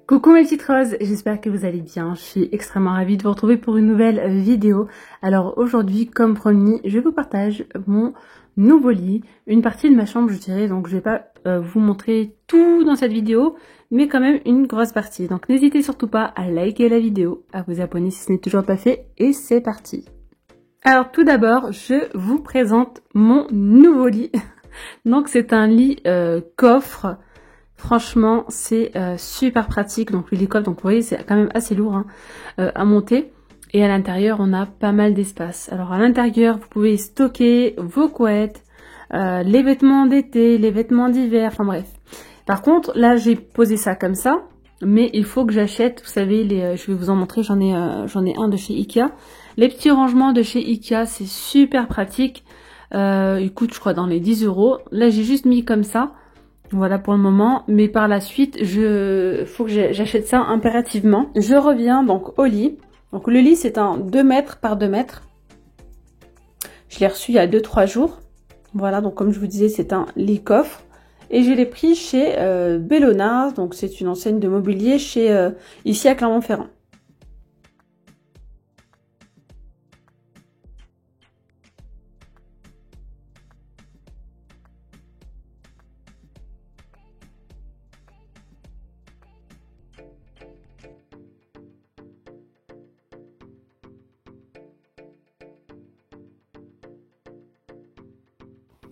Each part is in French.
Coucou mes petites roses, j'espère que vous allez bien. Je suis extrêmement ravie de vous retrouver pour une nouvelle vidéo. Alors aujourd'hui, comme promis, je vous partage mon nouveau lit, une partie de ma chambre je dirais, donc je vais pas vous montrer tout dans cette vidéo, mais quand même une grosse partie. Donc n'hésitez surtout pas à liker la vidéo, à vous abonner si ce n'est toujours pas fait, et c'est parti. Alors tout d'abord, je vous présente mon nouveau lit. Donc c'est un lit coffre. Franchement, c'est super pratique. Donc le lit coffre, donc vous voyez, c'est quand même assez lourd hein, à monter. Et à l'intérieur, on a pas mal d'espace. Alors à l'intérieur, vous pouvez stocker vos couettes, les vêtements d'été, les vêtements d'hiver, enfin bref. Par contre, là, j'ai posé ça comme ça. Mais il faut que j'achète, vous savez, je vais vous en montrer, j'en ai un de chez Ikea. Les petits rangements de chez Ikea, c'est super pratique. Ils coûtent, je crois, dans les 10 €. Là, j'ai juste mis comme ça. Voilà pour le moment. Mais par la suite, faut que j'achète ça impérativement. Je reviens donc au lit. Donc le lit, c'est un 2 mètres par 2 mètres. Je l'ai reçu il y a 2-3 jours. Voilà, donc comme je vous disais, c'est un lit coffre. Et je l'ai pris chez Bellona, donc c'est une enseigne de mobilier ici à Clermont-Ferrand.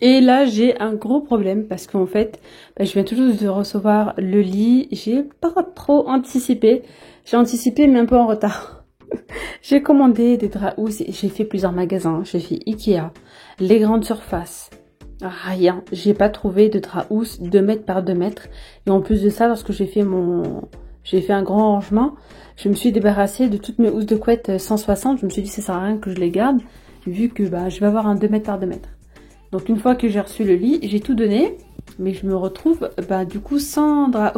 Et là, j'ai un gros problème parce qu'en fait, je viens tout juste de recevoir le lit. J'ai pas trop anticipé. J'ai anticipé, mais un peu en retard. J'ai commandé des draps housses. J'ai fait plusieurs magasins. J'ai fait Ikea, les grandes surfaces. Rien. J'ai pas trouvé de draps housses 2 mètres par 2 mètres. Et en plus de ça, lorsque j'ai fait un grand rangement, je me suis débarrassée de toutes mes housses de couette 160. Je me suis dit, ça sert à rien que je les garde, vu que je vais avoir un 2 mètres par 2 mètres. Donc une fois que j'ai reçu le lit, j'ai tout donné, mais je me retrouve du coup sans drap,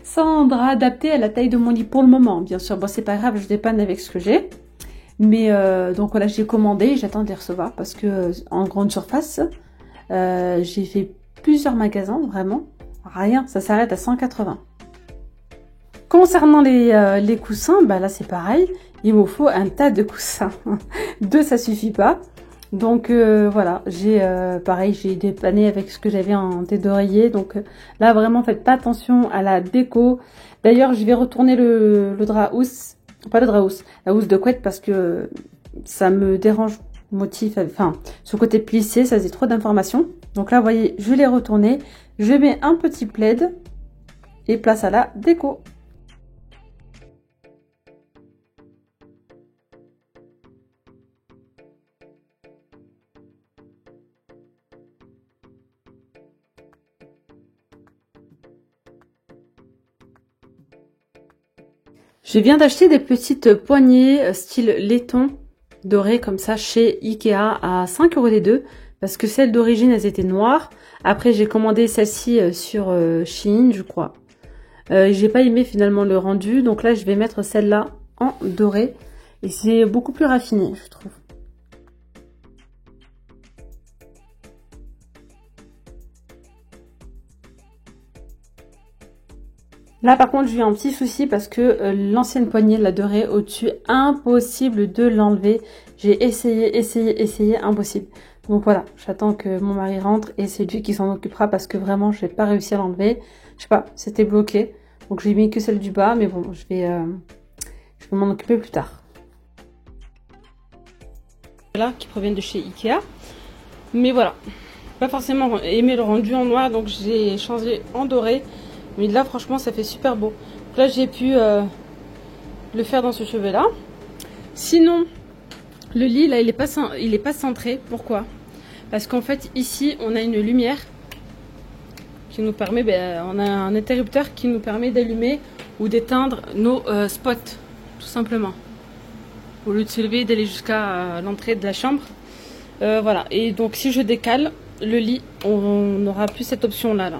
sans drap adapté à la taille de mon lit pour le moment. Bien sûr, bon c'est pas grave, je dépanne avec ce que j'ai. Mais donc voilà, j'ai commandé, j'attends de les recevoir parce que en grande surface, j'ai fait plusieurs magasins, vraiment, rien, ça s'arrête à 180. Concernant les coussins, là c'est pareil, il me faut un tas de coussins. 2 ça suffit pas. Donc voilà, pareil, j'ai dépanné avec ce que j'avais en tête d'oreiller. Donc là vraiment faites pas attention à la déco. D'ailleurs je vais retourner le drap housse, pas le drap housse, la housse de couette parce que ça me dérange ce côté plissé, ça faisait trop d'informations. Donc là vous voyez, je l'ai retourné, je mets un petit plaid et place à la déco. Je viens d'acheter des petites poignées style laiton doré comme ça chez Ikea à 5 € les deux. Parce que celles d'origine elles étaient noires. Après j'ai commandé celle-ci sur Shein je crois. J'ai pas aimé finalement le rendu. Donc là je vais mettre celle-là en doré. Et c'est beaucoup plus raffiné je trouve. Là par contre j'ai un petit souci parce que l'ancienne poignée, la dorée au-dessus, impossible de l'enlever. J'ai essayé, impossible. Donc voilà, j'attends que mon mari rentre et c'est lui qui s'en occupera parce que vraiment je n'ai pas réussi à l'enlever. Je sais pas, c'était bloqué. Donc j'ai mis que celle du bas, mais bon, je vais m'en occuper plus tard. Là, qui proviennent de chez Ikea. Mais voilà, pas forcément aimé le rendu en noir, donc j'ai changé en doré. Mais là, franchement, ça fait super beau. Donc là, j'ai pu le faire dans ce chevet-là. Sinon, le lit, là, il est pas centré. Pourquoi? Parce qu'en fait, ici, on a une lumière qui nous permet, on a un interrupteur qui nous permet d'allumer ou d'éteindre nos spots, tout simplement. Au lieu de se lever et d'aller jusqu'à l'entrée de la chambre. Voilà. Et donc, si je décale le lit, on n'aura plus cette option-là, là.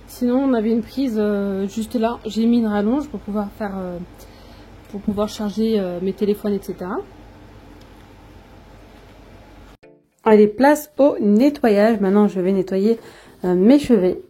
Sinon, on avait une prise juste là. J'ai mis une rallonge pour pouvoir charger mes téléphones, etc. Allez, place au nettoyage. Maintenant, je vais nettoyer mes chevets.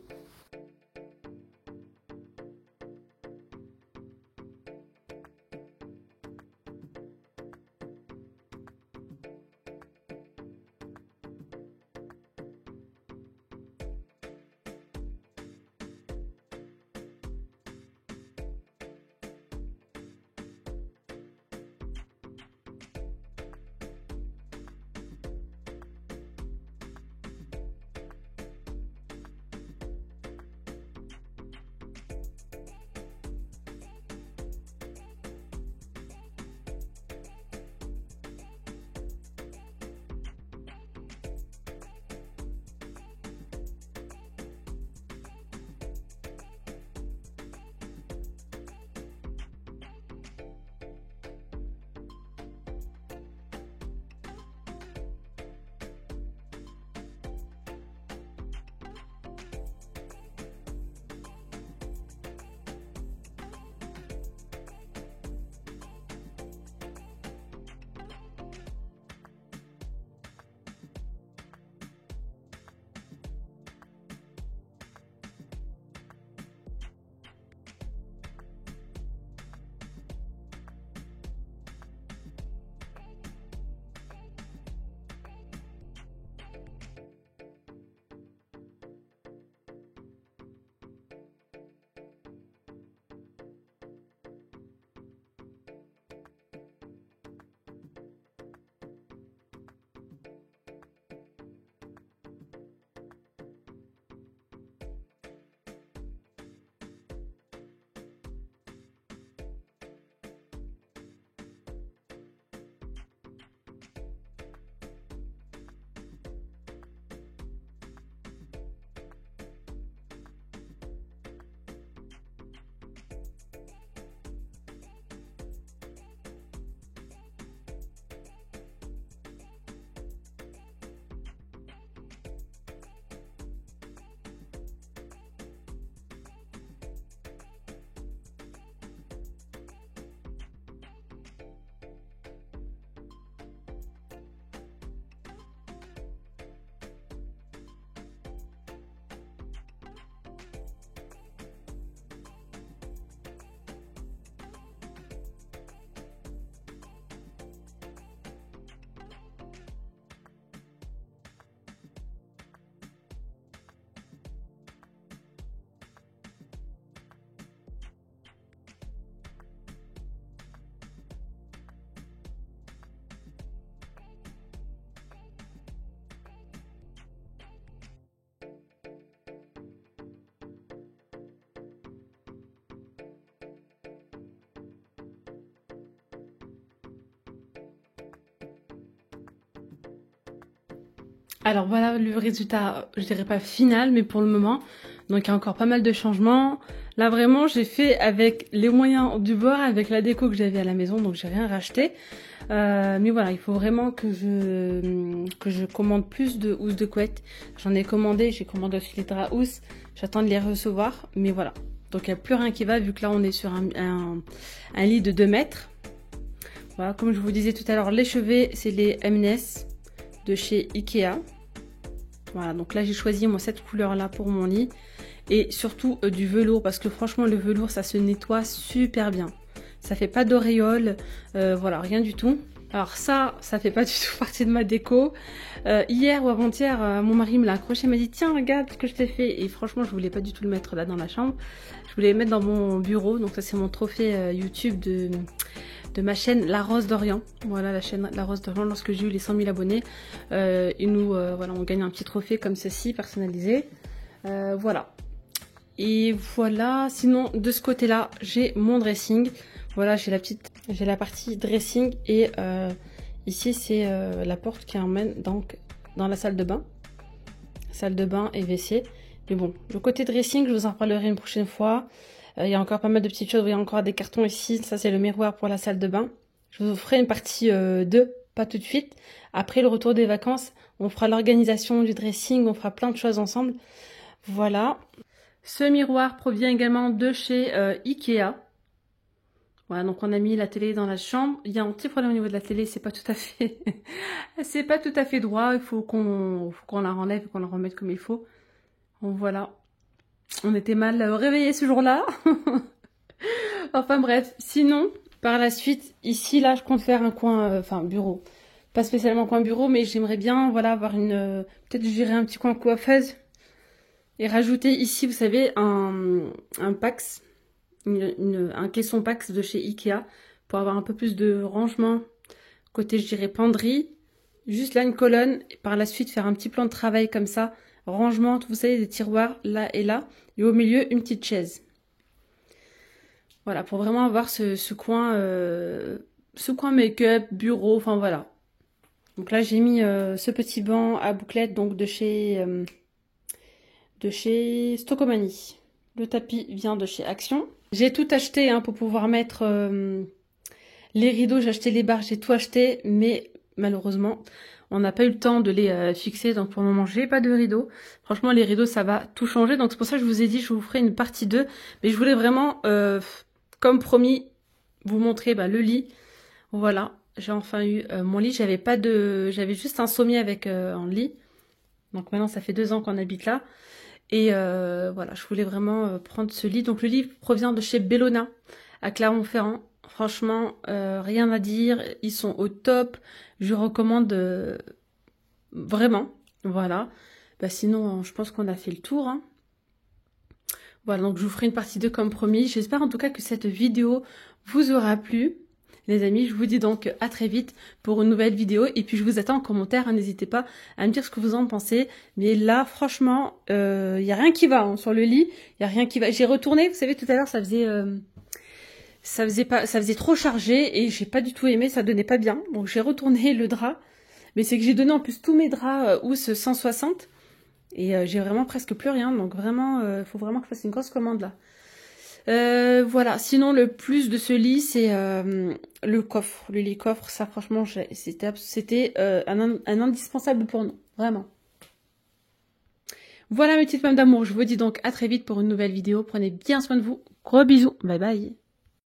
Alors voilà le résultat, je dirais pas final, mais pour le moment. Donc il y a encore pas mal de changements. Là vraiment, j'ai fait avec les moyens du bord, avec la déco que j'avais à la maison, donc j'ai rien racheté. Mais voilà, il faut vraiment que je commande plus de housses de couette. J'en ai commandé, j'ai commandé aussi les draps housses. J'attends de les recevoir, mais voilà. Donc il n'y a plus rien qui va, vu que là on est sur un lit de 2 mètres. Voilà, comme je vous disais tout à l'heure, les chevets, c'est les M&S de chez Ikea. Voilà, donc là j'ai choisi moi cette couleur là pour mon lit. Et surtout du velours, parce que franchement le velours ça se nettoie super bien. Ça fait pas d'auréole, voilà, rien du tout. Alors ça fait pas du tout partie de ma déco. Hier ou avant-hier, mon mari me l'a accroché, m'a dit tiens regarde ce que je t'ai fait. Et franchement je voulais pas du tout le mettre là dans la chambre. Je voulais le mettre dans mon bureau, donc ça c'est mon trophée YouTube de ma chaîne La Rose d'Orient. Voilà la chaîne La Rose d'Orient, lorsque j'ai eu les 100 000 abonnés. Et nous, voilà, on gagne un petit trophée comme ceci, personnalisé. Voilà. Et voilà, sinon de ce côté-là, j'ai mon dressing. Voilà, j'ai la partie dressing et ici c'est la porte qui emmène donc dans la salle de bain. Salle de bain et WC. Mais bon, le côté dressing, je vous en parlerai une prochaine fois. Il y a encore pas mal de petites choses. Vous voyez encore des cartons ici. Ça, c'est le miroir pour la salle de bain. Je vous ferai une partie 2, pas tout de suite. Après le retour des vacances, on fera l'organisation du dressing. On fera plein de choses ensemble. Voilà. Ce miroir provient également de chez Ikea. Voilà, donc on a mis la télé dans la chambre. Il y a un petit problème au niveau de la télé, c'est pas tout à fait, c'est pas tout à fait droit. Il faut qu'on la enlève, qu'on la remette comme il faut. Donc voilà, on était mal réveillés ce jour-là. Enfin bref, sinon par la suite, ici là, je compte faire un coin, enfin bureau, pas spécialement coin bureau, mais j'aimerais bien, voilà, avoir une, peut-être gérer un petit coin coiffeuse et rajouter ici, vous savez, un Pax. Un caisson Pax de chez Ikea pour avoir un peu plus de rangement côté je dirais penderie, juste là une colonne et par la suite faire un petit plan de travail comme ça, rangement, vous savez, des tiroirs là et là et au milieu une petite chaise. Voilà, pour vraiment avoir ce coin make-up, bureau, enfin voilà. Donc là j'ai mis ce petit banc à bouclette donc de chez Stocomanie. Le tapis vient de chez Action. J'ai tout acheté hein, pour pouvoir mettre les rideaux, j'ai acheté les barres, j'ai tout acheté, mais malheureusement, on n'a pas eu le temps de les fixer, donc pour le moment, j'ai pas de rideaux. Franchement, les rideaux, ça va tout changer, donc c'est pour ça que je vous ai dit, je vous ferai une partie 2, mais je voulais vraiment, comme promis, vous montrer le lit. Voilà, j'ai enfin eu mon lit, j'avais juste un sommier avec un lit, donc maintenant, ça fait 2 ans qu'on habite là. Et voilà, je voulais vraiment prendre ce lit. Donc le lit provient de chez Bellona à Clermont-Ferrand. Franchement, rien à dire. Ils sont au top. Je recommande vraiment. Voilà. Sinon, je pense qu'on a fait le tour. Hein. Voilà, donc je vous ferai une partie 2 comme promis. J'espère en tout cas que cette vidéo vous aura plu. Les amis, je vous dis donc à très vite pour une nouvelle vidéo. Et puis je vous attends en commentaire, hein, n'hésitez pas à me dire ce que vous en pensez. Mais là, franchement, il n'y a rien qui va hein, sur le lit. Il n'y a rien qui va. J'ai retourné, vous savez, tout à l'heure, ça faisait trop chargé et j'ai pas du tout aimé, ça donnait pas bien. Donc j'ai retourné le drap. Mais c'est que j'ai donné en plus tous mes draps housse 160. Et j'ai vraiment presque plus rien. Donc vraiment, il faut vraiment que je fasse une grosse commande là. Voilà, sinon le plus de ce lit c'est le coffre, le lit coffre, ça franchement c'était un indispensable pour nous, vraiment. Voilà mes petites femmes d'amour, je vous dis donc à très vite pour une nouvelle vidéo, prenez bien soin de vous, gros bisous, bye bye.